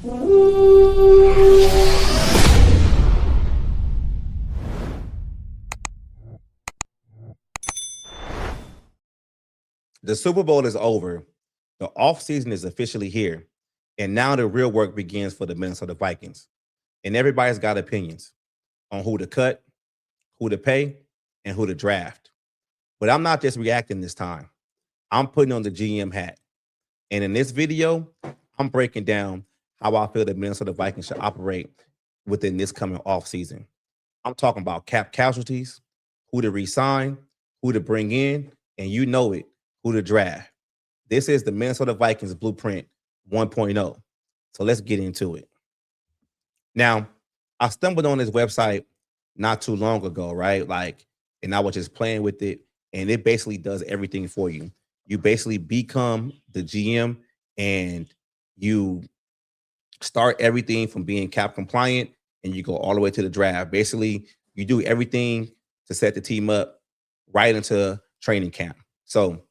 The Super Bowl is over. The offseason is officially here. And now the real work begins for the Minnesota Vikings. And everybody's got opinions on who to cut, who to pay, and who to draft. But I'm not just reacting this time. I'm putting on the GM hat. And in this video, I'm breaking down how I feel the Minnesota Vikings should operate within this coming offseason. I'm talking about cap casualties, who to re-sign, who to bring in, and you know it, who to draft. This is the Minnesota Vikings blueprint 1.0. So let's get into it. Now, I stumbled on this website not too long ago, right? And I was just playing with it, and it basically does everything for you. You basically become the GM, and you start everything from being cap compliant, and you go all the way to the draft. Basically, you do everything to set the team up right into training camp. So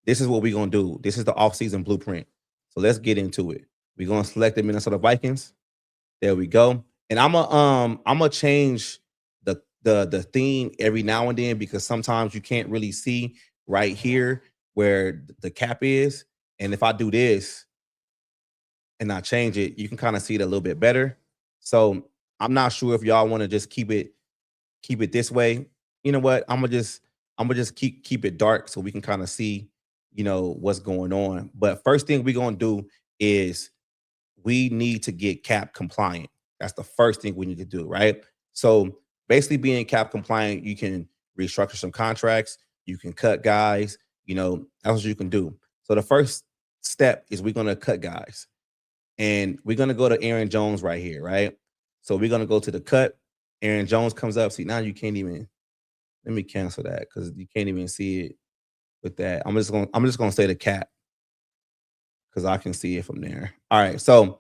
this is what we're going to do. This is the offseason blueprint. So let's get into it. We're going to select the Minnesota Vikings. There we go. And I'm gonna change the theme every now and then, because sometimes you can't really see right here where the cap is. And if I do this and I change it, you can kind of see it a little bit better. So I'm not sure if y'all want to just keep it this way. You know what? I'm gonna just keep it dark so we can kind of see, what's going on. But first thing we're gonna do is we need to get cap compliant. That's the first thing we need to do, right? So basically being cap compliant, you can restructure some contracts, you can cut guys, that's what you can do. So the first step is we're going to cut guys. And we're going to go to Aaron Jones right here, right? So we're going to go to the cut. Aaron Jones comes up. See, now you can't even, let me cancel that because you can't even see it with that. I'm just going to say the cap because I can see it from there. All right, so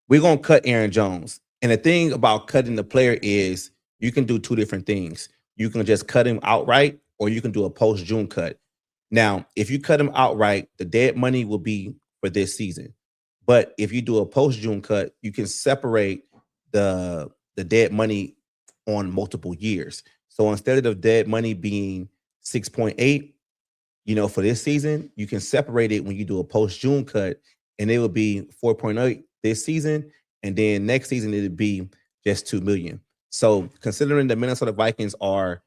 we're going to cut Aaron Jones. And the thing about cutting the player is you can do two different things. You can just cut him outright, or you can do a post-June cut. Now, if you cut him outright, the dead money will be for this season. But if you do a post-June cut, you can separate the dead money on multiple years. So instead of the dead money being 6.8, for this season, you can separate it when you do a post-June cut, and it will be 4.8 this season, and then next season it'll be just $2 million. So considering the Minnesota Vikings are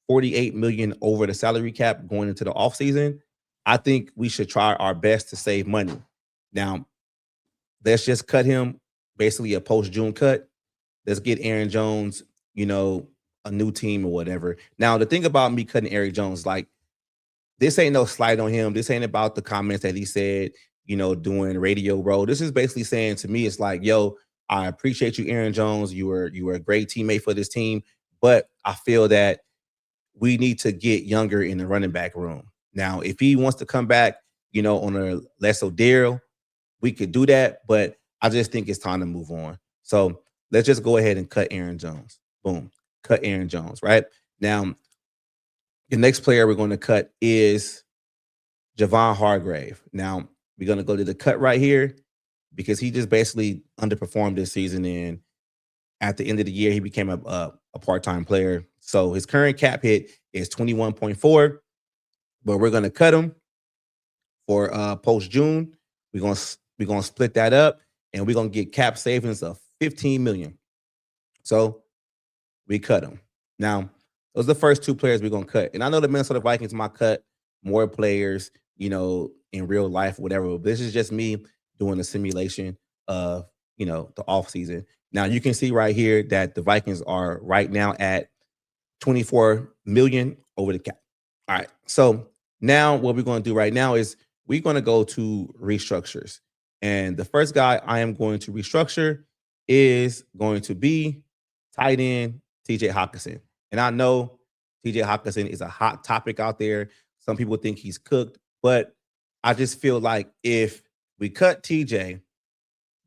$48 million over the salary cap going into the offseason, I think we should try our best to save money. Now, let's just cut him basically a post-June cut. Let's get Aaron Jones, a new team or whatever. Now, the thing about me cutting Aaron Jones, this ain't no slight on him. This ain't about the comments that he said, doing Radio Row. This is basically saying to me, it's like, yo, I appreciate you, Aaron Jones. You were a great teammate for this team, but I feel that we need to get younger in the running back room. Now, if he wants to come back, on a lesser deal, we could do that, but I just think it's time to move on. So let's just go ahead and cut Aaron Jones. Boom, cut Aaron Jones, right? Now, the next player we're going to cut is Javon Hargrave. Now, we're going to go to the cut right here because he just basically underperformed this season. And at the end of the year, he became a part-time player. So his current cap hit is 21.4, but we're going to cut him for post-June. We're going to split that up, and we're going to get cap savings of $15 million. So we cut him. Now, those are the first two players we're going to cut. And I know the Minnesota Vikings might cut more players, in real life, whatever. But this is just me doing a simulation of, the offseason. Now, you can see right here that the Vikings are right now at $24 million over the cap. All right. So now what we're going to do right now is we're going to go to restructures. And the first guy I am going to restructure is going to be tight end TJ Hockenson. And I know TJ Hockenson is a hot topic out there. Some people think he's cooked, but I just feel like if we cut TJ,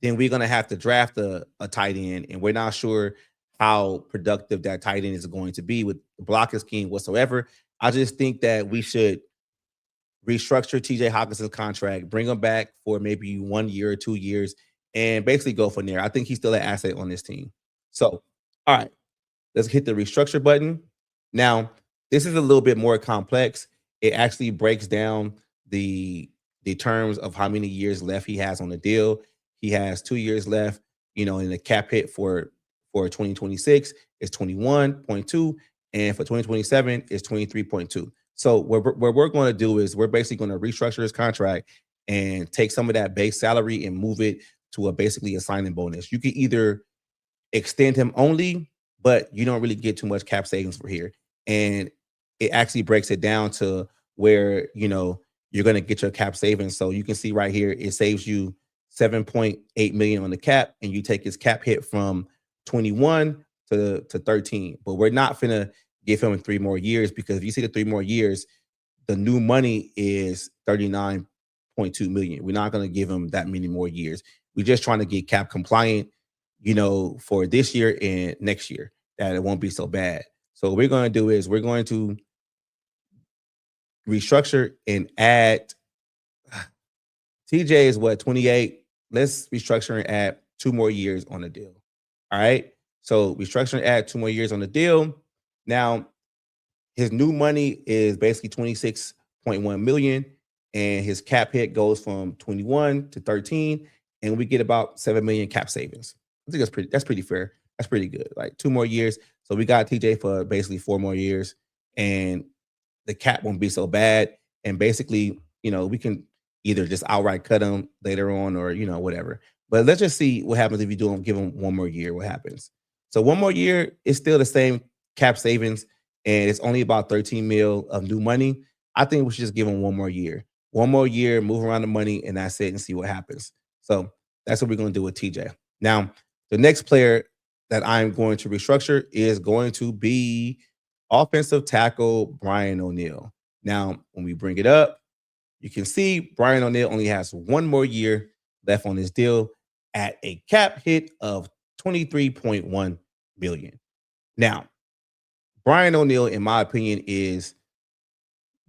then we're going to have to draft a tight end, and we're not sure how productive that tight end is going to be with the blocking scheme whatsoever. I just think that we should restructure TJ Hawkinson's contract, bring him back for maybe 1 year or 2 years, and basically go from there. I think he's still an asset on this team. So, all right, let's hit the restructure button. Now, this is a little bit more complex. It actually breaks down the the terms of how many years left he has on the deal. He has 2 years left, and the cap hit for 2026 is 21.2, and for 2027 is 23.2. So what we're going to do is we're basically going to restructure his contract and take some of that base salary and move it to basically a signing bonus. You can either extend him only, but you don't really get too much cap savings for here. And it actually breaks it down to where, you're going to get your cap savings. So you can see right here, it saves you 7.8 million on the cap, and you take his cap hit from 21 to 13. But we're not finna give him 3 more years, because if you see the 3 more years, the new money is 39.2 million. We're not going to give him that many more years. We're just trying to get cap compliant, for this year and next year, that it won't be so bad. So what we're going to do is we're going to restructure and add. TJ is what, 28? Let's restructure and add 2 more years on the deal. All right. So restructure and add 2 more years on the deal. Now, his new money is basically 26.1 million, and his cap hit goes from 21 to 13, and we get about 7 million cap savings. I think that's pretty fair. That's pretty good. Like 2 more years. So we got TJ for basically 4 more years, and the cap won't be so bad. And basically, we can either just outright cut him later on, or whatever. But let's just see what happens if you give him 1 more year. What happens? So 1 more year is still the same cap savings, and it's only about 13 mil of new money. I think we should just give him 1 more year. 1 more year, move around the money, and that's it, and see what happens. So that's what we're going to do with TJ. Now, the next player that I'm going to restructure is going to be offensive tackle Brian O'Neill. Now, when we bring it up, you can see Brian O'Neill only has 1 more year left on his deal at a cap hit of 23.1 million. Now, Brian O'Neill, in my opinion, is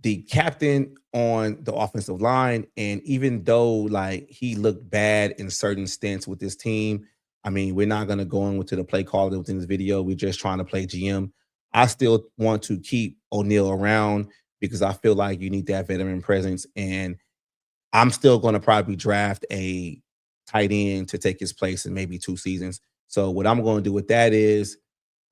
the captain on the offensive line. And even though he looked bad in certain stints with this team, I mean, we're not going to go into the play call within this video. We're just trying to play GM. I still want to keep O'Neill around because I feel like you need that veteran presence. And I'm still going to probably draft a tight end to take his place in maybe 2 seasons. So what I'm going to do with that is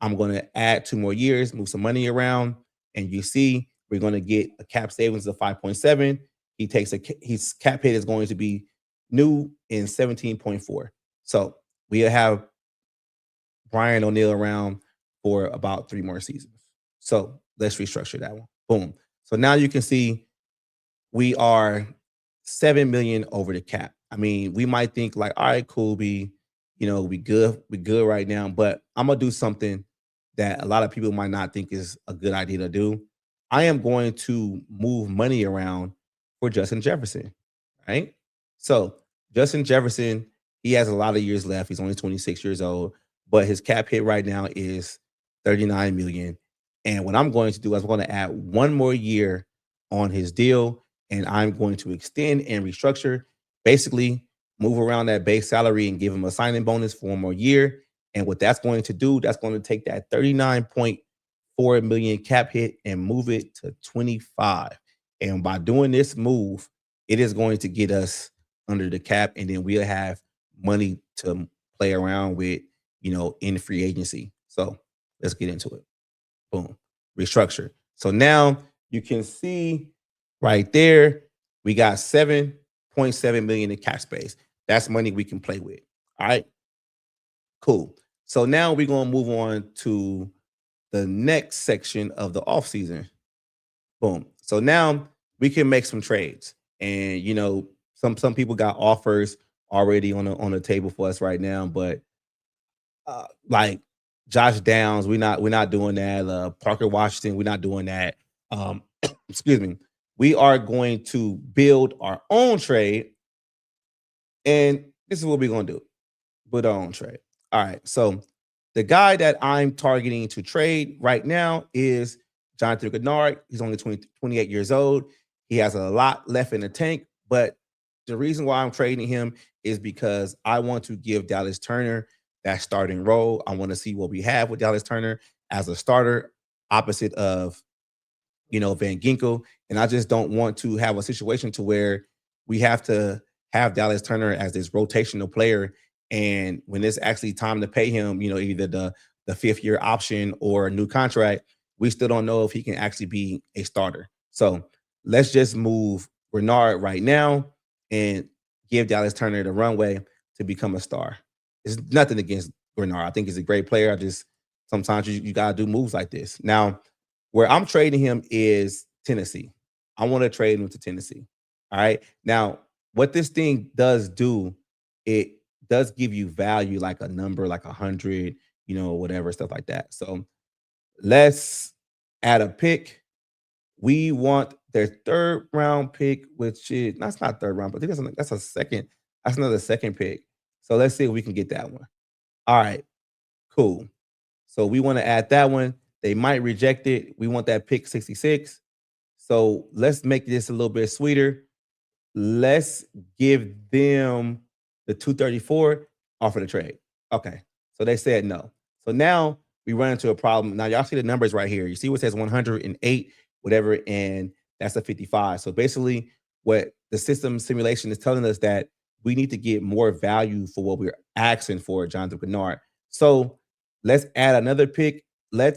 I'm going to add 2 more years, move some money around, and you see we're going to get a cap savings of 5.7. His cap hit is going to be new in 17.4. So we'll have Brian O'Neill around for about 3 more seasons. So let's restructure that one. Boom. So now you can see we are 7 million over the cap. I mean, we might think all right, cool, we good right now, but I'm gonna do something that a lot of people might not think is a good idea to do. I am going to move money around for Justin Jefferson, right? So Justin Jefferson, he has a lot of years left. He's only 26 years old, but his cap hit right now is 39 million. And what I'm going to do is I'm going to add 1 more year on his deal, and I'm going to extend and restructure, basically move around that base salary and give him a signing bonus for 1 more year. And what that's going to do, that's going to take that 39.4 million cap hit and move it to 25. And by doing this move, it is going to get us under the cap, and then we'll have money to play around with, in free agency. So let's get into it. Boom. Restructure. So now you can see right there, we got 7.7 million in cap space. That's money we can play with. All right. Cool. So now we're going to move on to the next section of the offseason. Boom. So now we can make some trades. And some people got offers already on the table for us right now, but like Josh Downs, we're not doing that. Parker Washington, we're not doing that. Excuse me. We are going to build our own trade, and this is what we're going to do: build our own trade. All right. So the guy that I'm targeting to trade right now is Jonathan Gennard. He's only 28 years old. He has a lot left in the tank, but the reason why I'm trading him is because I want to give Dallas Turner that starting role. I want to see what we have with Dallas Turner as a starter, opposite of Van Ginkel, and I just don't want to have a situation to where we have to have Dallas Turner as this rotational player, and when it's actually time to pay him, either the 5th year option or a new contract, we still don't know if he can actually be a starter. So let's just move Renard right now and give Dallas Turner the runway to become a star. It's nothing against Renard. I think he's a great player. I just sometimes you gotta do moves like this. Now, where I'm trading him is Tennessee. I want to trade him to Tennessee. All right. Now, what this thing does do, it does give you value like a number, like 100, whatever, stuff like that. So let's add a pick. We want their 3rd round pick, which is that's not 3rd round, but I think that's a second. That's another second pick. So let's see if we can get that one. All right, cool. So we want to add that one. They might reject it. We want that pick 66. So let's make this a little bit sweeter. Let's give them the 234, offer the trade. Okay. So they said no. So now we run into a problem. Now y'all see the numbers right here. You see what says 108, whatever, and that's a 55. So basically, what the system simulation is telling us that we need to get more value for what we're asking for, Jonathan Bernard. So let's add another pick. A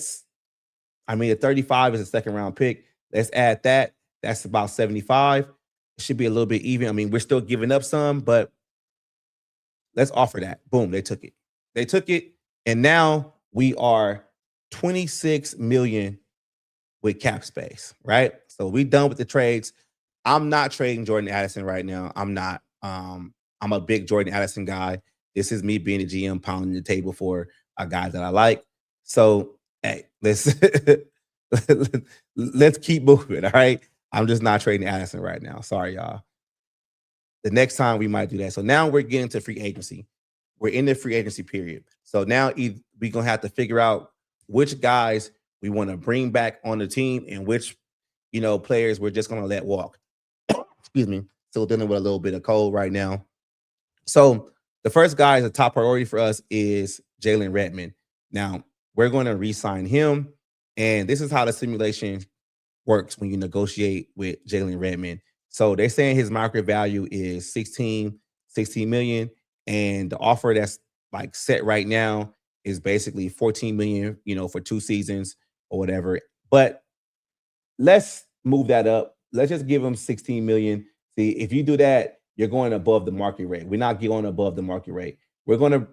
35 is a 2nd round pick. Let's add that. That's about 75. It should be a little bit even. We're still giving up some, but let's offer that. Boom, they took it. They took it, and now we are 26 million with cap space, right? So we done with the trades. I'm not trading Jordan Addison right now. I'm not. I'm a big Jordan Addison guy. This is me being a GM pounding the table for a guy that I like. So hey, let's keep moving. All right. I'm just not trading Addison right now. Sorry, y'all. The next time we might do that. So now we're getting to free agency. We're in the free agency period. So now we're gonna have to figure out which guys we want to bring back on the team and which players we're just gonna let walk. Excuse me. Still dealing with a little bit of cold right now. So the first guy is a top priority for us is Jalen Redmond. Now we're going to re-sign him, and this is how the simulation works when you negotiate with Jalen Redmond. So they're saying his market value is 16 million, and the offer that's like set right now is basically 14 million, for 2 seasons or whatever. But let's move that up. Let's just give him 16 million. See, if you do that, you're going above the market rate. We're not going above the market rate. We're going to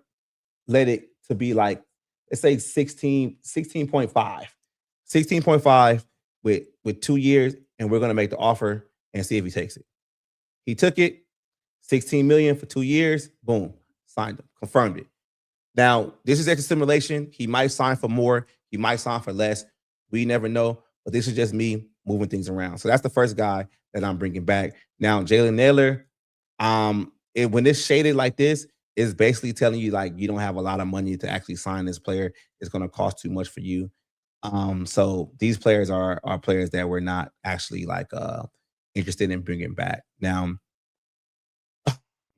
let it to be like, let's say 16.5 with 2 years, and we're going to make the offer and see if he takes it. He took it, 16 million for 2 years. Boom, signed him, confirmed it. Now, this is extra simulation. He might sign for more. He might sign for less. We never know. But this is just me moving things around. So that's the first guy that I'm bringing back. Now, Jalen Naylor, when it's shaded like this, it's basically telling you like you don't have a lot of money to actually sign this player. It's going to cost too much for you. So these players are players that we're not actually like interested in bringing back. Now,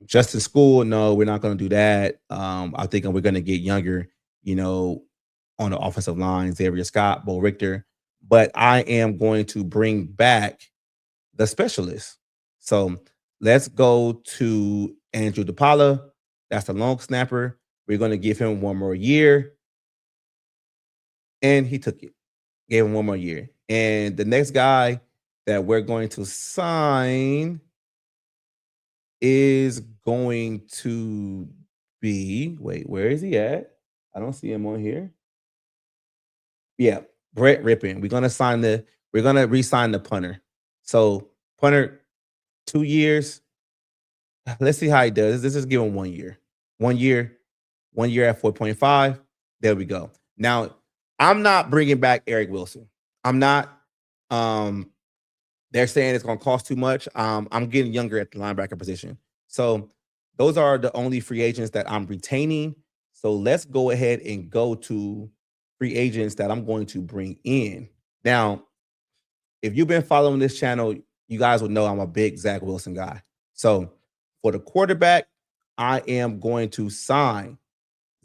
Justin Skol, no, we're not going to do that. I think we're going to get younger, on the offensive line, Xavier Scott, Bo Richter. But I am going to bring back the specialist. So let's go to Andrew DePaula. That's the long snapper. We're going to give him 1 more year. And he took it. Gave him 1 more year. And the next guy that we're going to sign is going to be, wait, where is he at? I don't see him on here. Yeah, Brett Rippon. We're gonna re-sign the punter. So punter, 2 years. Let's see how he does. This is give him 1 year. 1 year, 1 year at 4.5. There we go. Now, I'm not bringing back Eric Wilson. I'm not. They're saying it's going to cost too much. I'm getting younger at the linebacker position. So those are the only free agents that I'm retaining. So let's go ahead and go to free agents that I'm going to bring in. Now, if you've been following this channel, you guys will know I'm a big Zach Wilson guy. So For the quarterback, I am going to sign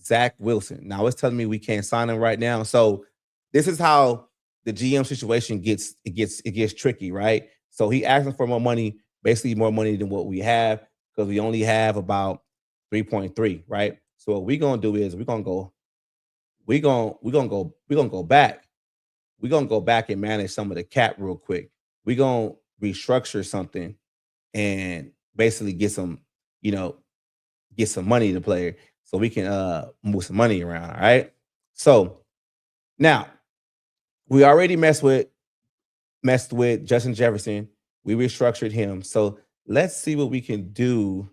Zach Wilson. Now it's telling me we can't sign him right now. So this is how the GM situation gets tricky, right? So he asking for more money, basically more money than what we have, because we only have about 3.3, right? So what we're gonna do is we're gonna go back. We're gonna go back and manage some of the cap real quick. We're gonna restructure something and basically get some, you know, get some money to the player so we can move some money around. All right. So now we already messed with Justin Jefferson. We restructured him. So let's see what we can do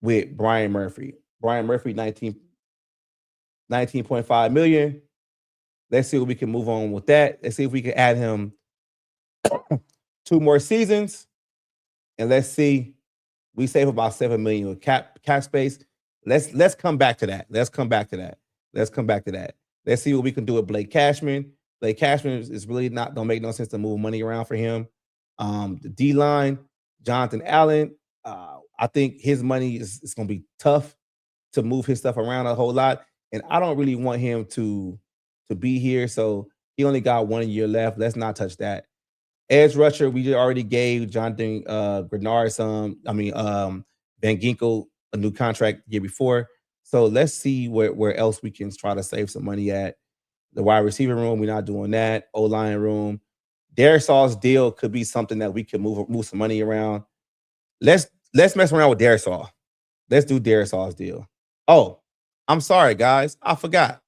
with Brian Murphy. Brian Murphy, 19.5 million. Let's see what we can move on with that. Let's see if we can add him 2 more seasons. And let's see, we save about 7 million with cap space. Let's come back to that. Let's come back to that. Let's see what we can do with Blake Cashman. Blake Cashman is really not don't make no sense to move money around for him. The D line, Jonathan Allen. I think his money is going to be tough to move his stuff around a whole lot, and I don't really want him to be here. So he only got 1 year left. Let's not touch that. Edge rusher, we already gave Jonathan Grenard Van Ginkel a new contract the year before. So let's see where else we can try to save some money at. The wide receiver room, we're not doing that. O-line room. Darisaw's deal could be something that we could move some money around. Let's mess around with Darisaw. Let's do Darisaw's deal. Oh, I'm sorry, guys. I forgot.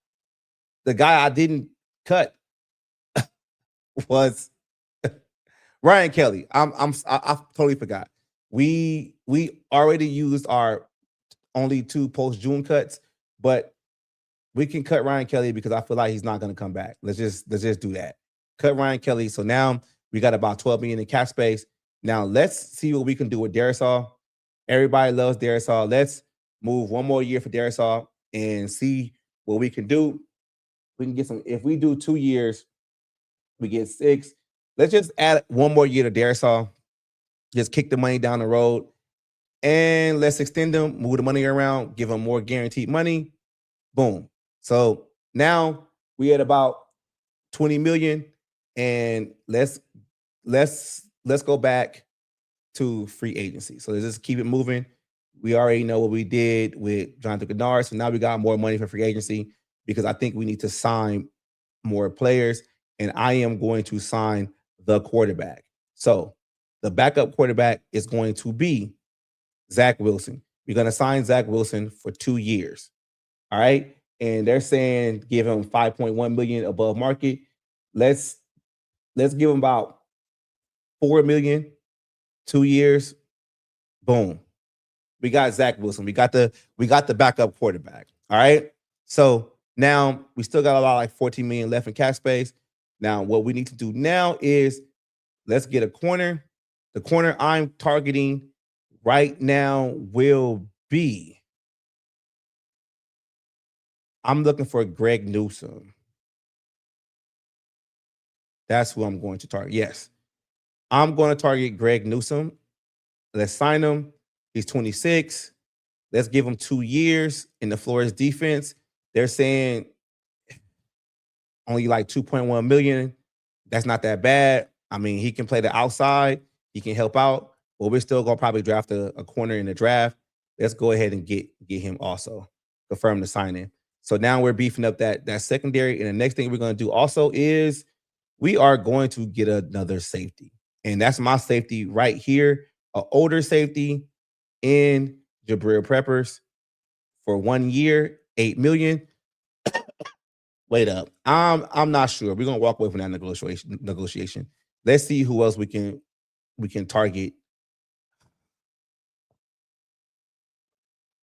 The guy I didn't cut was Ryan Kelly. I totally forgot. We already used our only 2 post-June cuts, but we can cut Ryan Kelly because I feel like he's not going to come back. Let's just do that. Cut Ryan Kelly. So now we got about 12 million in cap space. Now let's see what we can do with Darisaw. Everybody loves Darisaw. Let's move 1 more year for Darisaw and see what we can do. We can get some. If we do 2 years, we get 6. Let's just add 1 more year to Darisaw. Just kick the money down the road. And let's extend them, move the money around, give them more guaranteed money. Boom. So now we at about 20 million. And let's go back to free agency. So let's just keep it moving. We already know what we did with Jonathan Grenard. So now we got more money for free agency because I think we need to sign more players. And I am going to sign the quarterback. So the backup quarterback is going to be Zach Wilson. We're going to sign Zach Wilson for 2 years. All right. And they're saying give him 5.1 million above market. Let's give him about 4 million, 2 years. Boom. We got Zach Wilson. We got the backup quarterback. All right. So now we still got about like 14 million left in cap space. Now, what we need to do now is let's get a corner. The corner I'm targeting right now will be, I'm looking for Greg Newsome. That's who I'm going to target. Yes. I'm going to target Greg Newsome. Let's sign him. He's 26. Let's give him 2 years in the Flores defense. They're saying only like 2.1 million. That's not that bad. I mean, he can play the outside. He can help out. But we're still going to probably draft a corner in the draft. Let's go ahead and get him also. Confirm the signing. So now we're beefing up that secondary. And the next thing we're going to do also is we are going to get another safety. And that's my safety right here. An older safety in Jabril Peppers for 1 year, 8 million. Wait up. I'm not sure. We're gonna walk away from that negotiation. Let's see who else we can target.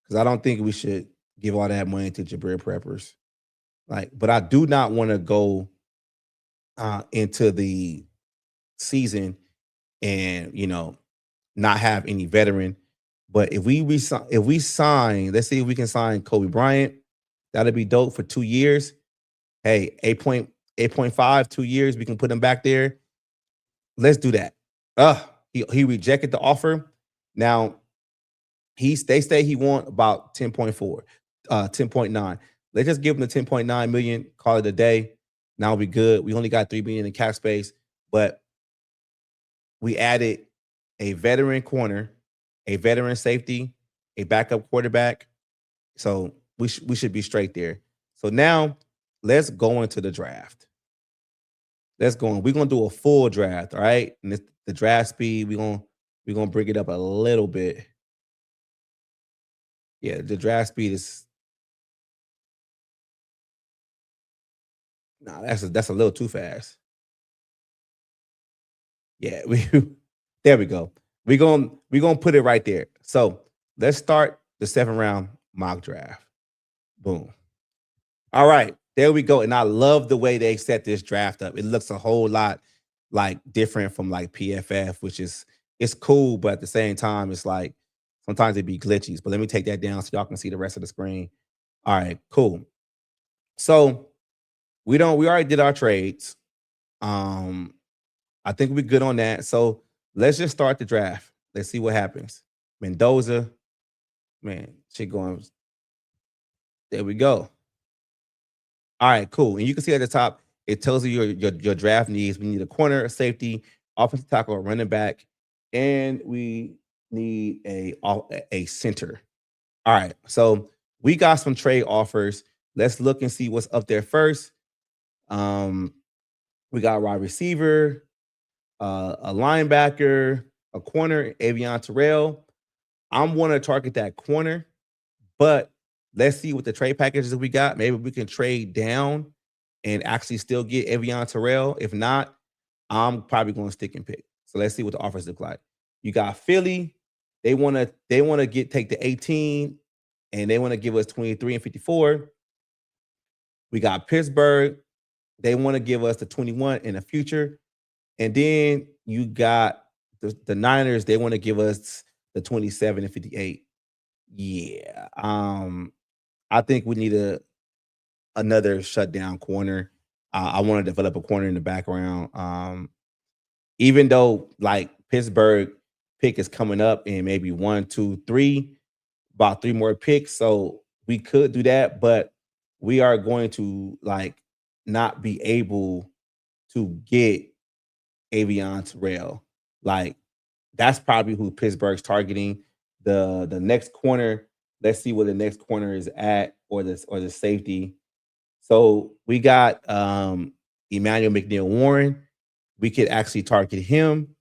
Because I don't think we should give all that money to Jabril Peppers. But I do not want to go into the season and not have any veteran. But if we sign, let's see if we can sign Kobe Bryant. That'll be dope for 2 years. Hey, 8.5, 2 years. We can put him back there. Let's do that. He rejected the offer. Now, they say he want about 10.4, 10.9. Let's just give him the 10.9 million, call it a day. Now we good. We only got 3 million in cap space, but we added a veteran corner, a veteran safety, a backup quarterback. So we should be straight there. So now let's go into the draft. Let's go on. We're gonna do a full draft, all right? And the draft speed, we're gonna bring it up a little bit. Yeah, the draft speed is that's a little too fast. Yeah, we there we go. We're gonna put it right there. So let's start the 7th round mock draft. Boom. All right, there we go. And I love the way they set this draft up. It looks a whole lot like different from like PFF, which is it's cool, but at the same time, it's like sometimes it be glitches. But let me take that down so y'all can see the rest of the screen. All right, cool. So we already did our trades. Um, I think we're good on that. So let's just start the draft. Let's see what happens. Mendoza, man, shit going. There we go. All right, cool. And you can see at the top, it tells you your draft needs. We need a corner, a safety, offensive tackle, a running back, and we need a center. All right, so we got some trade offers. Let's look and see what's up there first. Um, we got a wide receiver, a linebacker, a corner, Avion Terrell. I'm want to target that corner, but let's see what the trade packages we got. Maybe we can trade down and actually still get Avion Terrell. If not, I'm probably going to stick and pick. So let's see what the offers look like. You got Philly. They wanna take the 18 and they want to give us 23 and 54. We got Pittsburgh. They want to give us the 21 in the future. And then you got the Niners. They want to give us the 27 and 58. Yeah. I think we need another shutdown corner. I want to develop a corner in the background. Even though like Pittsburgh pick is coming up in maybe 1, 2, 3, about 3 more picks. So we could do that, but we are going to like not be able to get Avion Terrell. Like that's probably who Pittsburgh's targeting. The next corner, let's see where the next corner is at, or the safety. So we got Emmanuel McNeil Warren. We could actually target him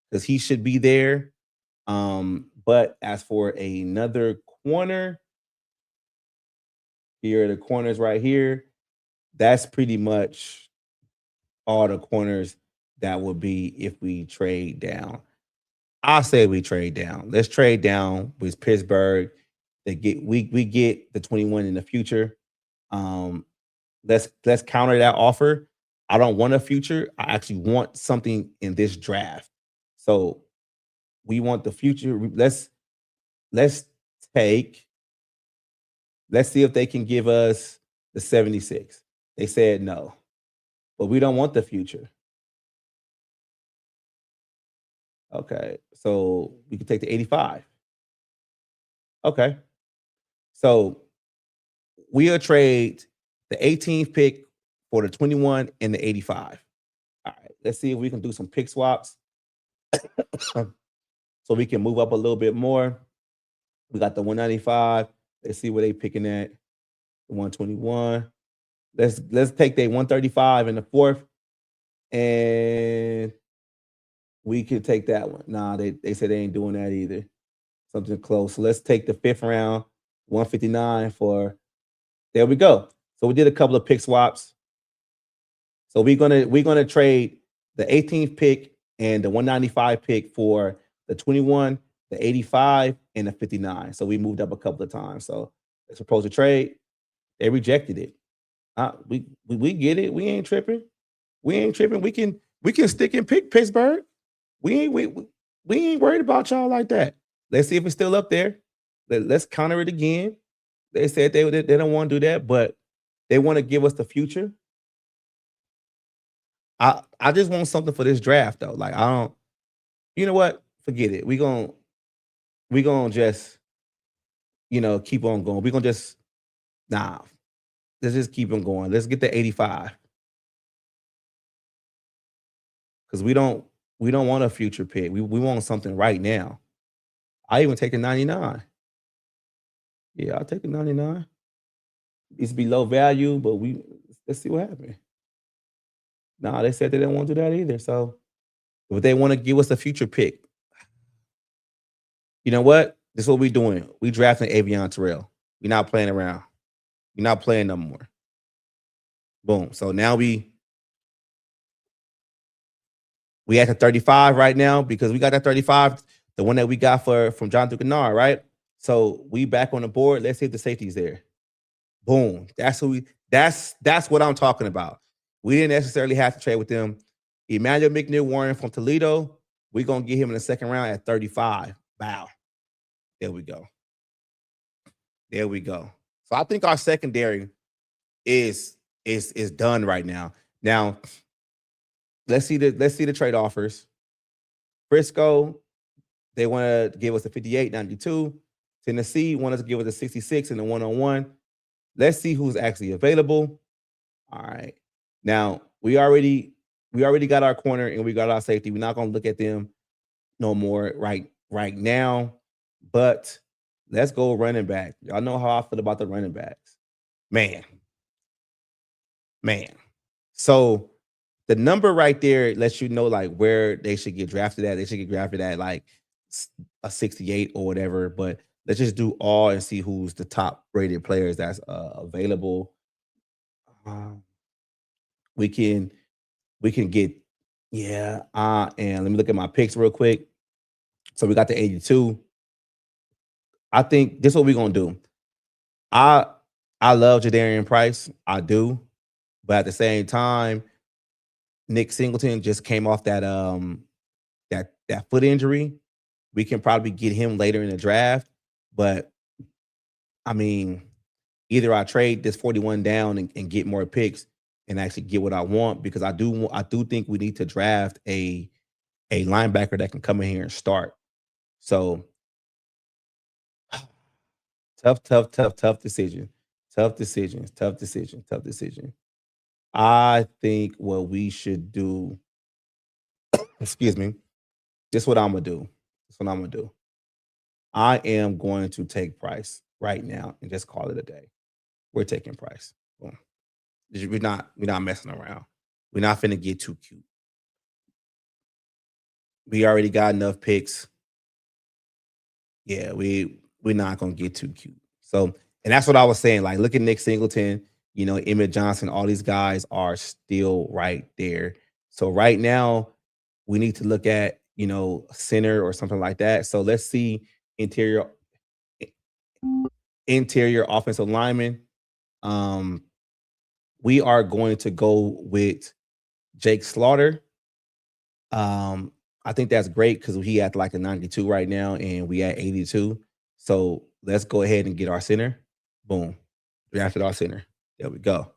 because he should be there. But as for another corner, here are the corners right here. That's pretty much all the corners that would be if we trade down. I say we trade down. Let's trade down with Pittsburgh. We get the 21 in the future. Um, let's counter that offer. I don't want a future. I actually want something in this draft. So we want the future. Let's take. Let's see if they can give us the 76. They said no, but we don't want the future. Okay, so we can take the 85. Okay, so we'll trade the 18th pick for the 21 and the 85. All right, let's see if we can do some pick swaps so we can move up a little bit more. We got the 195. Let's see where they picking at. The 121. Let's take the 135 in the 4th, and we could take that one. Nah, they said they ain't doing that either. Something close. So let's take the 5th round, 159 for. There we go. So we did a couple of pick swaps. So we're gonna trade the 18th pick and the 195 pick for the 21, the 85, and the 59. So we moved up a couple of times. So let's propose a trade. They rejected it. We get it. We ain't tripping. We ain't tripping. We can stick and pick Pittsburgh. We ain't worried about y'all like that. Let's see if it's still up there. Let's counter it again. They said they don't want to do that, but they want to give us the future. I just want something for this draft though. Like I don't. You know what? Forget it. We going we gonna just, keep on going. We gonna just nah. Let's just keep on going. Let's get to 85 because we don't want a future pick. We want something right now. I even take a 99. Yeah, I'll take a 99. It's below value, but let's see what happens. Nah, they said they didn't want to do that either. So if they want to give us a future pick, you know what? This is what we doing. We drafting Avion Terrell. We're not playing around. We're not playing no more. Boom. So now we at the 35 right now because we got that 35, the one that we got from Jonathan Kennard, right? So we back on the board. Let's see if the safety's there. Boom. That's what I'm talking about. We didn't necessarily have to trade with them. Emmanuel McNeil Warren from Toledo. We're gonna get him in the second round at 35. Wow. There we go. There we go. So I think our secondary is done right now. Now let's see the trade offers. Frisco, they want to give us a 58, 92. Tennessee want us to give us a 66 and a one-on-one. Let's see who's actually available. All right. Now we already got our corner and we got our safety. We're not gonna look at them no more right now. But let's go running back. Y'all know how I feel about the running backs. Man. So the number right there lets you know like where they should get drafted at. They should get drafted at like a 68 or whatever. But let's just do all and see who's the top rated players that's available. Um, we can get and let me look at my picks real quick. So we got the 82. I think this is what we're gonna do. I love Jadarian Price. I do, but at the same time, Nick Singleton just came off that foot injury. We can probably get him later in the draft, but I mean, either I trade this 41 down and get more picks and actually get what I want because I do think we need to draft a linebacker that can come in here and start. So tough decision. Tough decisions. Tough decision. Tough decision. I think what we should do, excuse me, this is what I'm gonna do. This is what I'm gonna do. I am going to take Price right now and just call it a day. We're taking Price. Boom. We're not messing around. We're not finna get too cute. We already got enough picks. Yeah, we're not gonna get too cute. So, and that's what I was saying. Like, look at Nick Singleton, Emmett Johnson, all these guys are still right there. So right now, we need to look at, center or something like that. So let's see interior interior offensive lineman. Um, we are going to go with Jake Slaughter. Um, I think that's great because he at like a 92 right now, and we at 82. So let's go ahead and get our center. Boom. Drafted our center. There we go.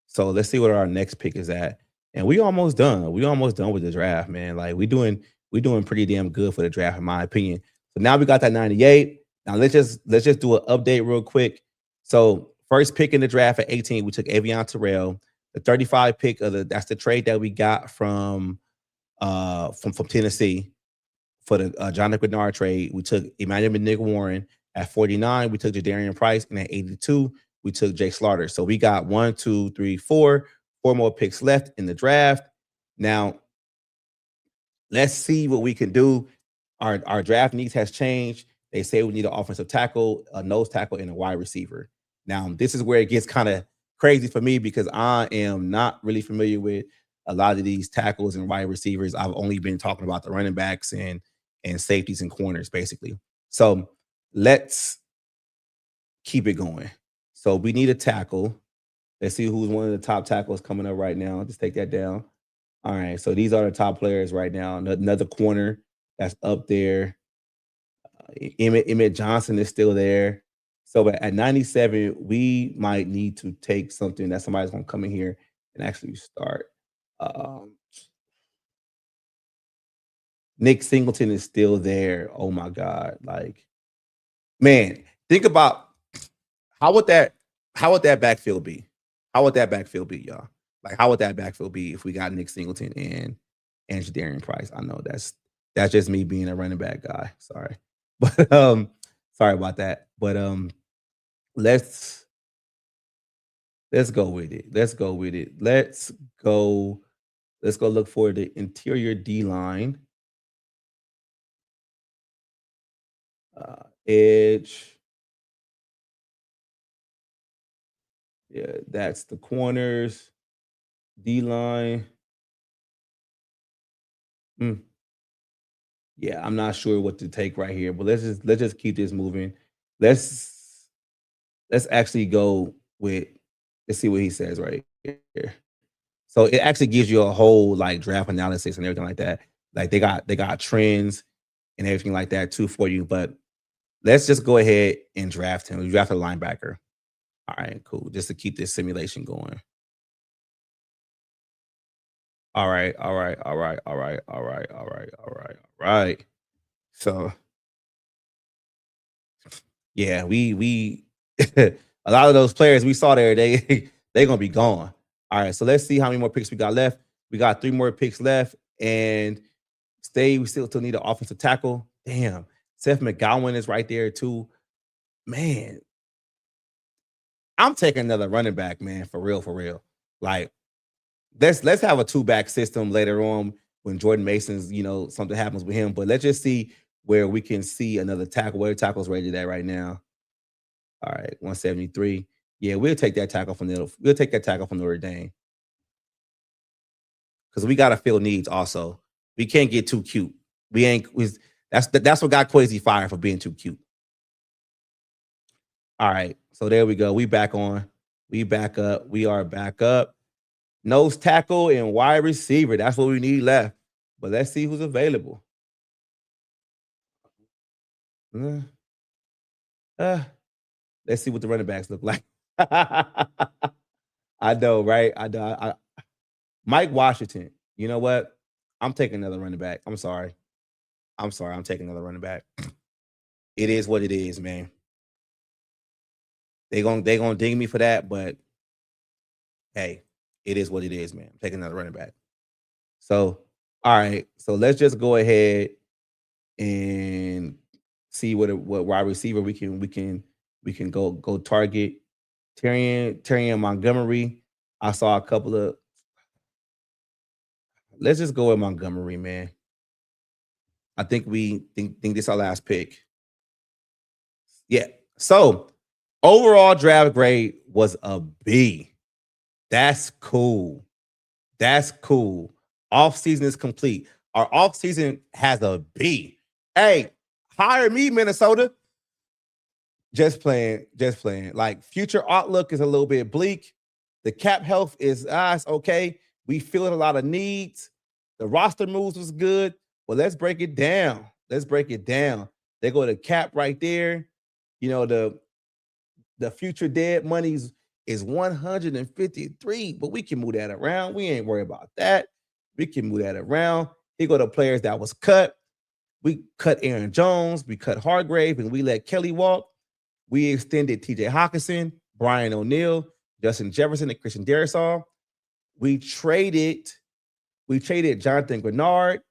So let's see what our next pick is at. And we almost done. We almost done with the draft, man. Like we doing pretty damn good for the draft, in my opinion. So now we got that 98. Now let's just do an update real quick. So first pick in the draft at 18, we took Avion Terrell. The 35 pick that's the trade that we got from Tennessee for the Jonathan Bernard trade. We took Emmanuel McNick Warren at 49. We took Jadarian Price, and at 82, we took Jake Slaughter. So we got 1, 2, 3, 4 more picks left in the draft. Now, let's see what we can do. Our draft needs has changed. They say we need an offensive tackle, a nose tackle, and a wide receiver. Now, this is where it gets kind of crazy for me because I am not really familiar with a lot of these tackles and wide receivers. I've only been talking about the running backs and safeties and corners, basically. So let's keep it going. So we need a tackle. Let's see who's one of the top tackles coming up right now. Just take that down. All right. So these are the top players right now. Another corner that's up there. Emmett Johnson is still there. So at 97, we might need to take something that somebody's going to come in here and actually start. Nick Singleton is still there. Oh my God. Like, Man, think about how would that how would that backfield be? How would that backfield be, y'all? Like, how would that backfield be if we got Nick Singleton and Jadarian Price? I know that's just me being a running back guy. Sorry. But sorry about that. But let's let's go with it. Let's go with it. Let's go look for the interior D line. Edge. Yeah, that's the corners. D line. Yeah, I'm not sure what to take right here, but let's just keep this moving. Let's let's actually go with let's see what he says right here. So it actually gives you a whole like draft analysis and everything like that. Like they got trends and everything like that too for you. But let's just go ahead and draft him. We draft a linebacker. All right, cool. Just to keep this simulation going. All right, all right, all right, all right, all right, all right, all right, all right. So yeah, we a lot of those players we saw there, they gonna be gone. All right, so let's see how many more picks we got left. We got 3 more picks left, and we still need an offensive tackle. Damn, Seth McGowan is right there too. Man, I'm taking another running back, man, for real, for real. Like, let's have a 2-back system later on when Jordan Mason's, something happens with him. But let's just see where we can see another tackle. Where the tackle's rated at right now. All right, 173. Yeah, we'll take that tackle from Notre Dame because we gotta fill needs also. We can't get too cute. We ain't that's what got Kwesi fired for being too cute. All right, so there we go. We back on. We back up. We are back up. Nose tackle and wide receiver. That's what we need left. But let's see who's available. Uh, uh, let's see what the running backs look like. I know, right? I know. Mike Washington. You know what? I'm taking another running back. I'm sorry. I'm sorry. I'm taking another running back. It is what it is, man. They gonna ding me for that, but hey, it is what it is, man. I'm taking another running back. So, all right. So let's just go ahead and see what wide receiver we can go target. Terrian Montgomery. I saw a couple of. Let's just go with Montgomery, man. I think we think this our last pick. Yeah. So overall draft grade was a B. That's cool. That's cool. Off season is complete. Our off season has a B. Hey, hire me, Minnesota. Just playing, just playing. Like future outlook is a little bit bleak. The cap health is it's okay. We feeling a lot of needs. The roster moves was good, but let's break it down. Let's break it down. They go to cap right there. You know, the future dead money's is 153, but we can move that around. We ain't worried about that. We can move that around. Here go the players that was cut. We cut Aaron Jones, we cut Hargrave, and we let Kelly walk. We extended TJ Hawkinson, Brian O'Neill, Justin Jefferson, and Christian Darrisaw. We traded Jonathan Grenard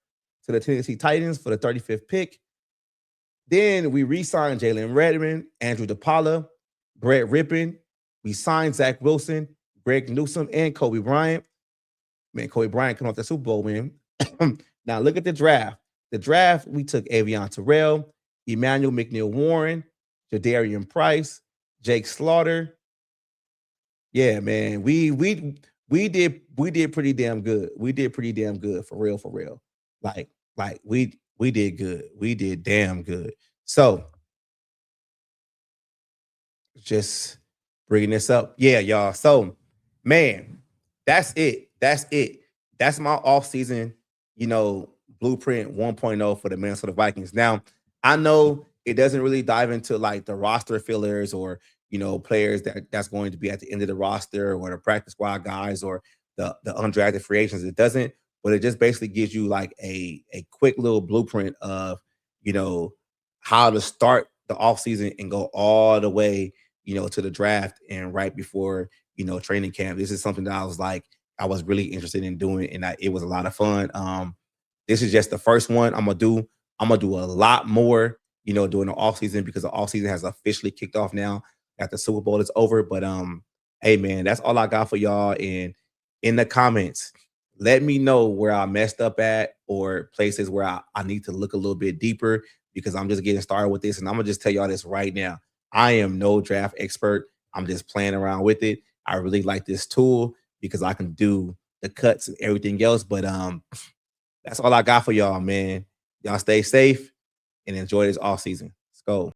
to the Tennessee Titans for the 35th pick. Then we re-signed Jalen Redmond, Andrew DePaula, Brett Rippon. We signed Zach Wilson, Greg Newsome, and Kobe Bryant. Man, Kobe Bryant coming off the Super Bowl win. Now look at the draft. The draft, we took Avion Terrell, Emmanuel McNeil Warren, Jadarian Price, Jake Slaughter. Yeah, man. We did pretty damn good. We did pretty damn good for real, for real. Like we did good. We did damn good. So just bringing this up. Yeah, y'all. So, man, that's it. That's it. That's my offseason, blueprint 1.0 for the Minnesota Vikings. Now, I know it doesn't really dive into like the roster fillers or players that's going to be at the end of the roster or the practice squad guys or the undrafted free agents. It doesn't, but it just basically gives you like a quick little blueprint of how to start the off season and go all the way, to the draft and right before, training camp. This is something that I was really interested in doing, and it was a lot of fun. This is just the first one I'm gonna do. I'm gonna do a lot more, during the off season because the off season has officially kicked off now that the Super Bowl is over. But hey man, that's all I got for y'all. And in the comments, let me know where I messed up at or places where I need to look a little bit deeper because I'm just getting started with this. And I'm gonna just tell y'all this right now. I am no draft expert. I'm just playing around with it. I really like this tool because I can do the cuts and everything else. But that's all I got for y'all, man. Y'all stay safe and enjoy this off season. Skol.